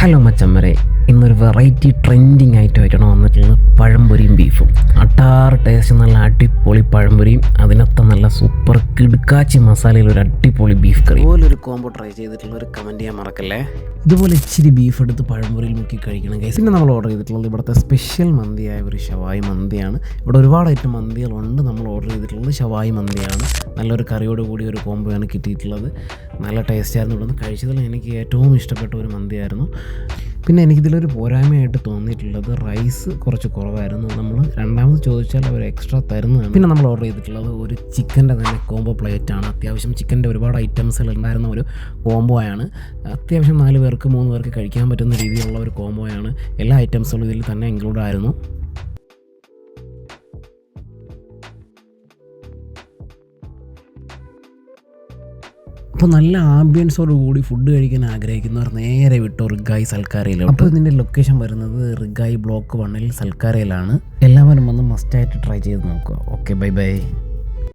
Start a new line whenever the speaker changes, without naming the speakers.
Hello മച്ചമ്മരെ, ഇന്നൊരു variety trending ഐറ്റമായിട്ടാണ് വന്നിട്ടുള്ളത്. പഴംപൊരിയും ബീഫും. അട്ടാറ് ടേസ്റ്റ്, നല്ല അടിപൊളി പഴംപൊരിയും അതിനൊത്ത നല്ല സൂപ്പർ കിടുക്കാച്ചി മസാലയിൽ ഒരു അടിപൊളി ബീഫ് കറി. ഇതുപോലൊരു കോംബോ ട്രൈ ചെയ്തിട്ടുള്ള ഒരു കമൻറ്റ് ചെയ്യാൻ മറക്കല്ലേ. ഇതുപോലെ ഇച്ചിരി ബീഫ് എടുത്ത് പഴംപൊരിയിൽ മുക്കി കഴിക്കണം ഗൈസ്. പിന്നെ നമ്മൾ ഓർഡർ ചെയ്തിട്ടുള്ളത് ഇവിടുത്തെ സ്പെഷ്യൽ മന്തിയായ ഒരു ഷവായി മന്തിയാണ്. ഇവിടെ ഒരുപാട് ഐറ്റം മന്തികളുണ്ട്. നമ്മൾ ഓർഡർ ചെയ്തിട്ടുള്ളത് ഷവായി മന്തിയാണ്. നല്ലൊരു കറിയോട് കൂടി ഒരു കോംബോയാണ് കിട്ടിയിട്ടുള്ളത്. നല്ല ടേസ്റ്റായിരുന്നു. ഇവിടെ നിന്ന് കഴിച്ചതിൽ എനിക്ക് ഏറ്റവും ഇഷ്ടപ്പെട്ട ഒരു മന്തിയായിരുന്നു. പിന്നെ എനിക്കിതിലൊരു പോരായ്മയായിട്ട് തോന്നിയിട്ടുള്ളത് റൈസ് കുറച്ച് കുറവായിരുന്നു. നമ്മൾ രണ്ടാമത് ചോദിച്ചാൽ അവർ എക്സ്ട്രാ തരുന്നതാണ്. പിന്നെ നമ്മൾ ഓർഡർ ചെയ്തിട്ടുള്ളത് ഒരു ചിക്കൻ്റെ തന്നെ കോംബോ പ്ലേറ്റാണ്. അത്യാവശ്യം ചിക്കൻ്റെ ഒരുപാട് ഐറ്റംസുകൾ ഉണ്ടായിരുന്ന ഒരു കോംബോയാണ്. അത്യാവശ്യം 4 പേർക്ക് 3 പേർക്ക് കഴിക്കാൻ പറ്റുന്ന രീതിയിലുള്ള ഒരു കോംബോയാണ്. എല്ലാ ഐറ്റംസുകളും ഇതിൽ തന്നെ ഇൻക്ലൂഡ് ആയിരുന്നു. അപ്പോൾ നല്ല ആംബിയൻസോട് കൂടി ഫുഡ് കഴിക്കാൻ ആഗ്രഹിക്കുന്നവർ നേരെ വിട്ടു റിഗായി സൽക്കാരയിലോട്ട്. അപ്പോൾ ഇതിൻ്റെ ലൊക്കേഷൻ വരുന്നത് റിഗായി ബ്ലോക്ക് 1 സൽക്കാരയിലാണ്. എല്ലാവരും വന്ന് മസ്റ്റായിട്ട് ട്രൈ ചെയ്ത് നോക്കുക. Okay, bye bye.